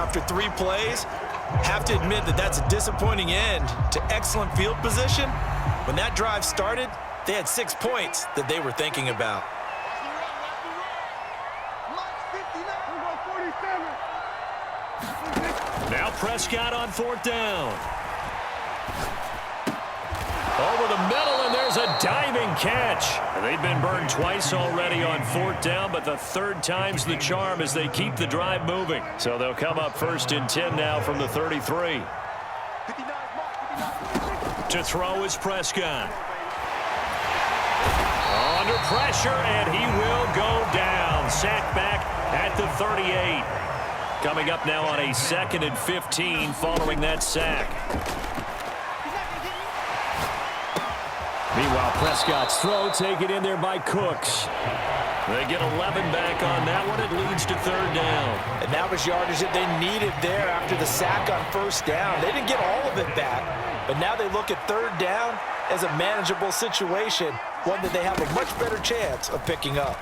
after 3 plays. Have to admit that that's a disappointing end to excellent field position. When that drive started, they had 6 points that they were thinking about. Now Prescott on 4th down. Over the middle, and there's a diving catch. They've been burned twice already on 4th down, but the 3rd time's the charm as they keep the drive moving. So they'll come up 1st and 10 now from the 33. To throw is Prescott. Under pressure, and he will go down. Sacked back at the 38. Coming up now on a 2nd and 15 following that sack. Meanwhile, Prescott's throw taken in there by Cooks. They get 11 back on that one. It leads to 3rd down. And that was yardage that they needed there after the sack on 1st down. They didn't get all of it back, but now they look at 3rd down as a manageable situation, one that they have a much better chance of picking up.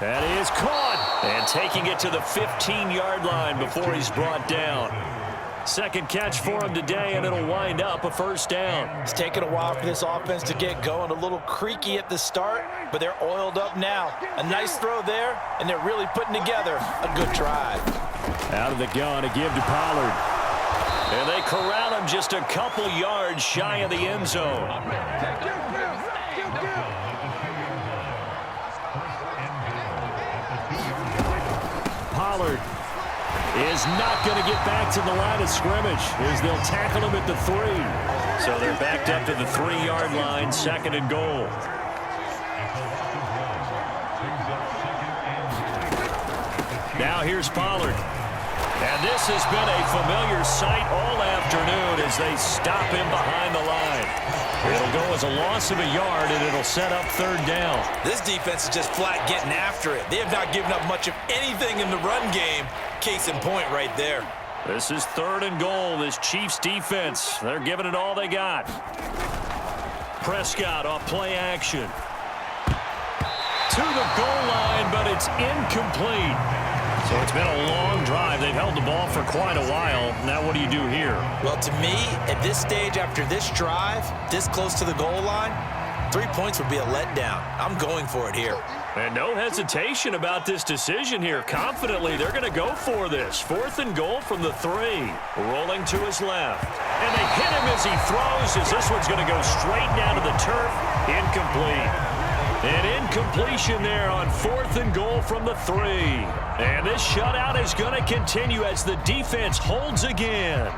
That is caught, and taking it to the 15-yard line before he's brought down. 2nd catch for him today, and it'll wind up a 1st down. It's taken a while for this offense to get going. A little creaky at the start, but they're oiled up now. A nice throw there, and they're really putting together a good drive. Out of the gun to give to Pollard. And they corral him just a couple yards shy of the end zone. Pollard is not going to get back to the line of scrimmage as they'll tackle him at the 3. So they're backed up to the 3-yard line, 2nd and goal. Now here's Pollard. And this has been a familiar sight all afternoon as they stop him behind the line. It'll go as a loss of a yard, and it'll set up 3rd down. This defense is just flat getting after it. They have not given up much of anything in the run game. Case in point right there. This is 3rd and goal. This Chiefs defense, they're giving it all they got. Prescott off play action. To the goal line, but it's incomplete. So it's been a long drive. They've held the ball for quite a while. Now what do you do here? Well, to me, at this stage after this drive, this close to the goal line, 3 points would be a letdown. I'm going for it here. And no hesitation about this decision here. Confidently, they're going to go for this. 4th and goal from the 3. Rolling to his left. And they hit him as he throws, as this one's going to go straight down to the turf. Incomplete. An incompletion there on 4th and goal from the 3. And this shutout is going to continue as the defense holds again.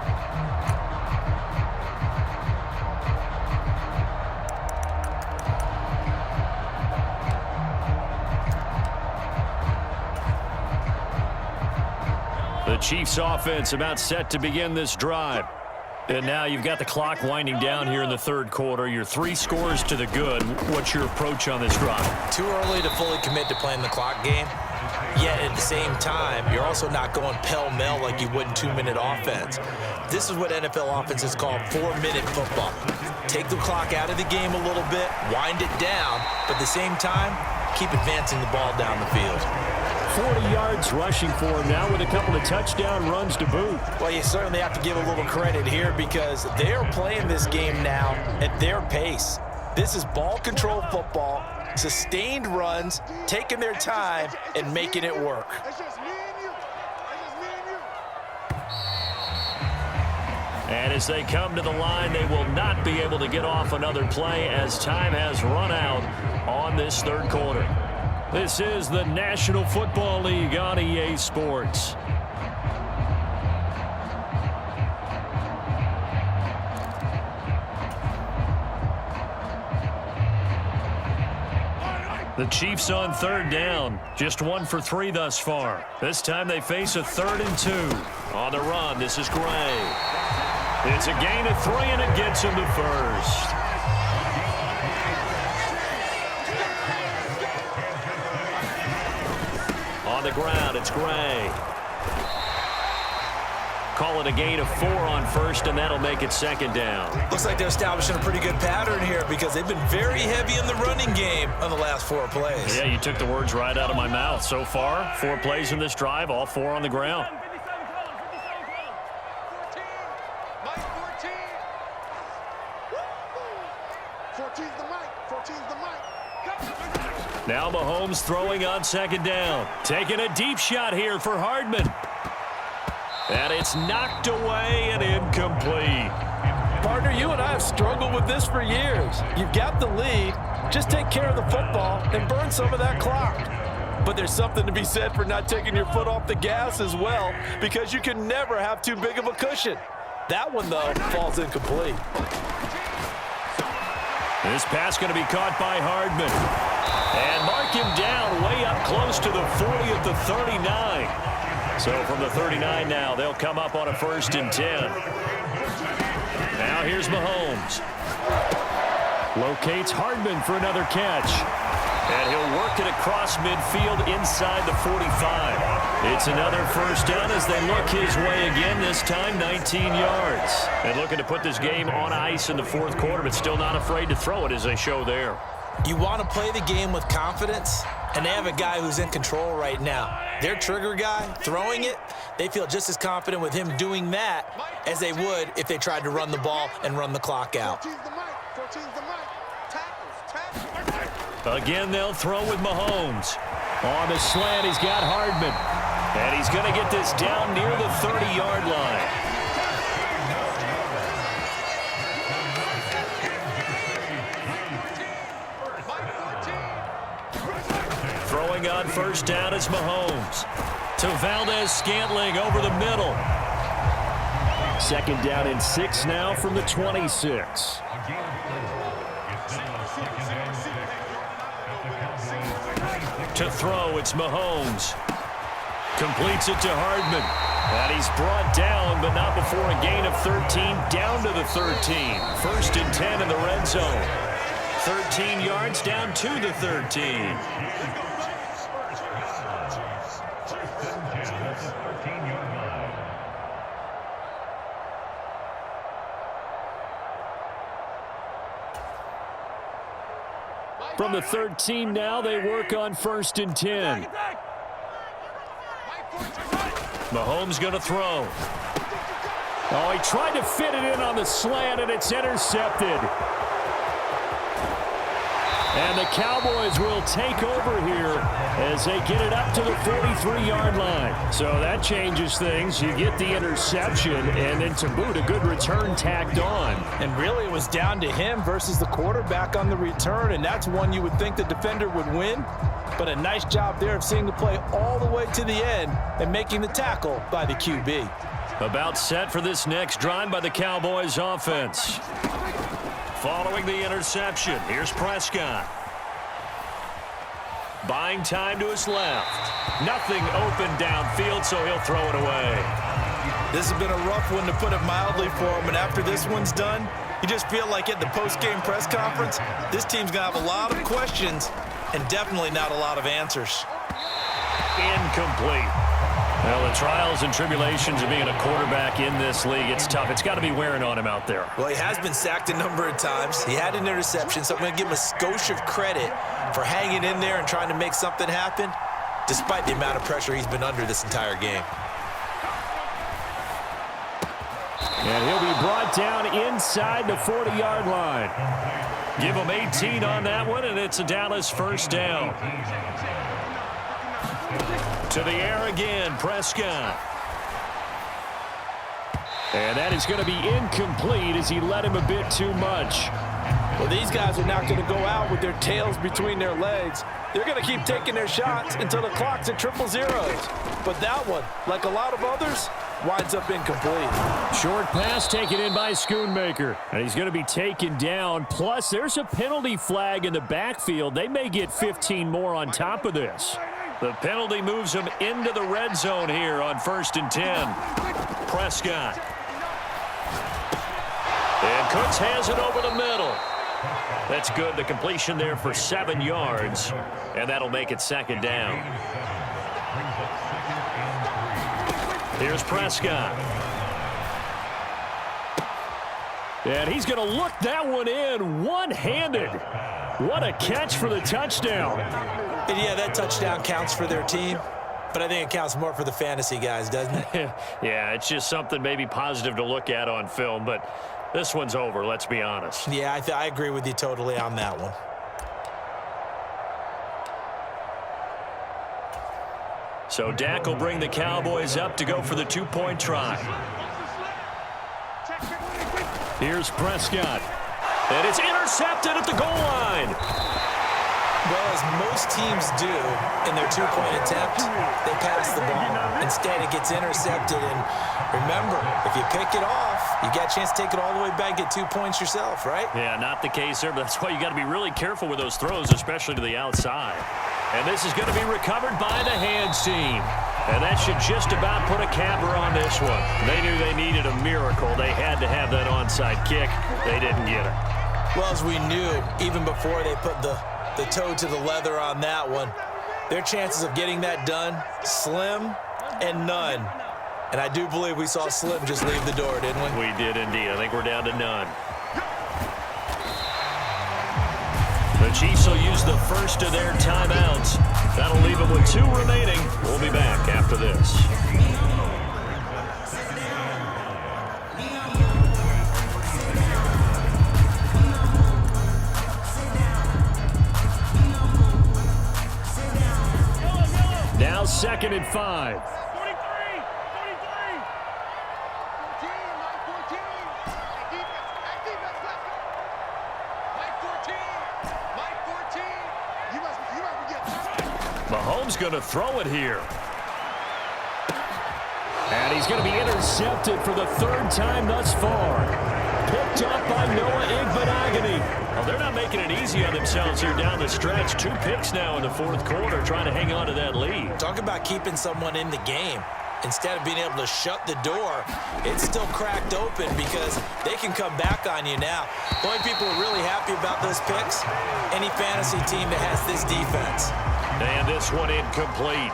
The Chiefs offense about set to begin this drive. And now you've got the clock winding down here in the 3rd quarter. You're 3 scores to the good. What's your approach on this drive? Too early to fully commit to playing the clock game. Yet at the same time, you're also not going pell-mell like you would in 2-minute offense. This is what NFL offenses call 4-minute football. Take the clock out of the game a little bit, wind it down, but at the same time, keep advancing the ball down the field. 40 yards rushing for him now with a couple of touchdown runs to boot. Well, you certainly have to give a little credit here because they're playing this game now at their pace. This is ball control football, sustained runs, taking their time and making it work. And as they come to the line, they will not be able to get off another play as time has run out on this 3rd quarter. This is the National Football League on EA Sports. The Chiefs on 3rd down. Just 1 for 3 thus far. This time they face a 3rd and 2. On the run, this is Gray. It's a gain of 3, and it gets him to 1st. On the ground, it's Gray. Call it a gain of 4 on 1st, and that'll make it 2nd down. Looks like they're establishing a pretty good pattern here because they've been very heavy in the running game on the last 4 plays. Yeah, you took the words right out of my mouth. So far, 4 plays in this drive, all 4 on the ground. Now Mahomes throwing on second down. Taking a deep shot here for Hardman. And it's knocked away and incomplete. Partner, you and I have struggled with this for years. You've got the lead. Just take care of the football and burn some of that clock. But there's something to be said for not taking your foot off the gas as well, because you can never have too big of a cushion. That one, though, falls incomplete. This pass going to be caught by Hardman. And mark him down way up close to the 40 at the 39. So from the 39 now, they'll come up on a 1st and 10. Now here's Mahomes. Locates Hardman for another catch. And he'll work it across midfield inside the 45. It's another 1st down as they look his way again, this time 19 yards. And looking to put this game on ice in the 4th quarter, but still not afraid to throw it as they show there. You want to play the game with confidence, and they have a guy who's in control right now. Their trigger guy, throwing it, they feel just as confident with him doing that as they would if they tried to run the ball and run the clock out. Again, they'll throw with Mahomes. On the slant, he's got Hardman. And he's going to get this down near the 30-yard line. Throwing on 1st down is Mahomes. To Valdez-Scantling over the middle. 2nd down and 6 now from the 26. To throw, it's Mahomes. Completes it to Hardman. And he's brought down, but not before a gain of 13, down to the 13. 1st and 10 in the red zone. 13 yards down to the 13. From the 13 now, they work on 1st and 10. Mahomes going to throw. Oh, he tried to fit it in on the slant, and it's intercepted. And the Cowboys will take over here as they get it up to the 43-yard line. So that changes things. You get the interception, and then to boot, a good return tacked on. And really, it was down to him versus the quarterback on the return, and that's one you would think the defender would win. But a nice job there of seeing the play all the way to the end and making the tackle by the QB. About set for this next drive by the Cowboys offense. Following the interception, here's Prescott. Buying time to his left. Nothing open downfield, so he'll throw it away. This has been a rough one, to put it mildly, for him. And after this one's done, you just feel like at the post-game press conference, this team's going to have a lot of questions and definitely not a lot of answers. Incomplete. Well, the trials and tribulations of being a quarterback in this league, it's tough. It's got to be wearing on him out there. Well, he has been sacked a number of times. He had an interception, so I'm going to give him a skosh of credit for hanging in there and trying to make something happen, despite the amount of pressure he's been under this entire game. And he'll be brought down inside the 40-yard line. Give him 18 on that one, and it's a Dallas 1st down. To the air again, Prescott. And that is going to be incomplete as he led him a bit too much. Well, these guys are not going to go out with their tails between their legs. They're going to keep taking their shots until the clock's at 000. But that one, like a lot of others, winds up incomplete. Short pass taken in by Schoonmaker. And he's going to be taken down. Plus, there's a penalty flag in the backfield. They may get 15 more on top of this. The penalty moves him into the red zone here on 1st and 10. Prescott. And Cooks has it over the middle. That's good. The completion there for 7 yards. And that'll make it 2nd down. Here's Prescott. And he's going to look that one in one-handed. What a catch for the touchdown. And yeah, that touchdown counts for their team, but I think it counts more for the fantasy guys, doesn't it? Yeah, it's just something maybe positive to look at on film, but this one's over, let's be honest. Yeah, I agree with you totally on that one. So Dak will bring the Cowboys up to go for the two-point try. Here's Prescott. And it's intercepted at the goal line. Well, as most teams do in their two-point attempt, they pass the ball. Instead, it gets intercepted. And remember, if you pick it off, you got a chance to take it all the way back, get 2 points yourself, right? Yeah, not the case there, but that's why you got to be really careful with those throws, especially to the outside. And this is going to be recovered by the hands team. And that should just about put a capper on this one. They knew they needed a miracle. They had to have that onside kick. They didn't get it. Well, as we knew, even before they put the toe to the leather on that one, their chances of getting that done, slim and none. And I do believe we saw Slim just leave the door, didn't we? We did indeed. I think we're down to none. The Chiefs will use the first of their timeouts. That'll leave them with 2 remaining. We'll be back after this. Now 2nd and 5. Mahomes going to throw it here. And he's going to be intercepted for the 3rd time thus far. Picked up by Noah Igbinoghene. Well, they're not making it easy on themselves here down the stretch. 2 picks now in the 4th quarter, trying to hang on to that lead. Talk about keeping someone in the game. Instead of being able to shut the door, it's still cracked open because they can come back on you now. The only people who are really happy about those picks, any fantasy team that has this defense. And this one incomplete.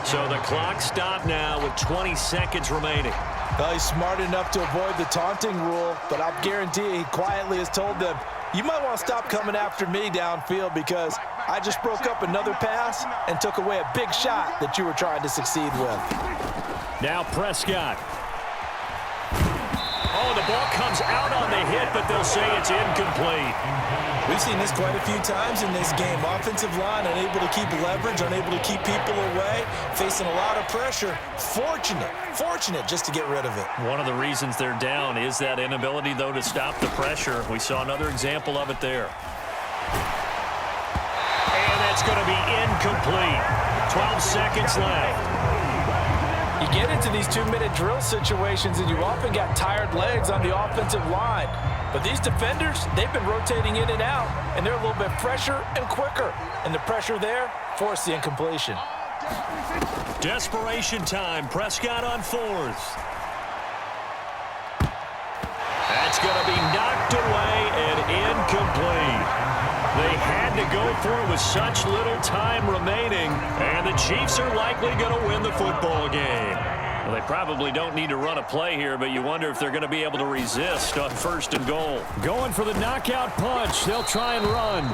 So the clock stopped now with 20 seconds remaining. Well, he's smart enough to avoid the taunting rule, but I'll guarantee he quietly has told them, you might want to stop coming after me downfield because I just broke up another pass and took away a big shot that you were trying to succeed with. Now Prescott. Oh, the ball comes out on the hit, but they'll say it's incomplete. We've seen this quite a few times in this game. Offensive line unable to keep leverage, unable to keep people away, facing a lot of pressure. Fortunate just to get rid of it. One of the reasons they're down is that inability, though, to stop the pressure. We saw another example of it there. And that's going to be incomplete. 12 seconds left. You get into these 2-minute drill situations and you often got tired legs on the offensive line. But these defenders, they've been rotating in and out, and they're a little bit fresher and quicker. And the pressure there forced the incompletion. Desperation time. Prescott on 4th. That's going to be knocked away and incomplete. They had to go for it with such little time remaining, and the Chiefs are likely going to win the football game. Well, they probably don't need to run a play here, but you wonder if they're going to be able to resist on 1st and goal. Going for the knockout punch. They'll try and run.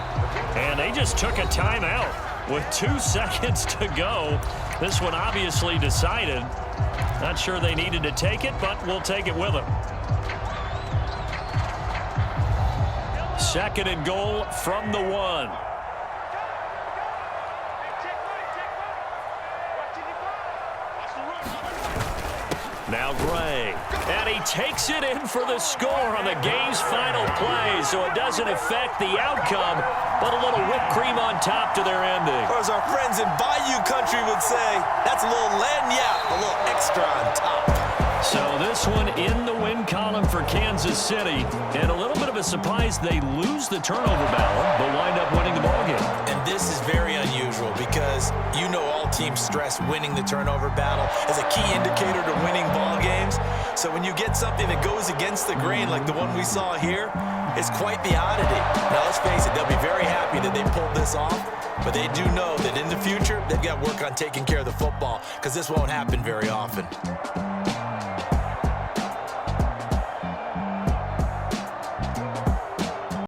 And they just took a timeout with 2 seconds to go. This one obviously decided. Not sure they needed to take it, but we'll take it with them. 2nd and goal from the 1. Now Gray, and he takes it in for the score on the game's final play, so it doesn't affect the outcome, but a little whipped cream on top to their ending. Or as our friends in Bayou Country would say, that's a little lagniappe, a little extra on top. So this one in the win column for Kansas City, and a little bit of a surprise they lose the turnover battle, but wind up winning the ballgame. And this is very unusual because you know all teams stress winning the turnover battle as a key indicator to winning ball games. So when you get something that goes against the grain like the one we saw here, it's quite the oddity. Now let's face it, they'll be very happy that they pulled this off, but they do know that in the future they've got work on taking care of the football because this won't happen very often.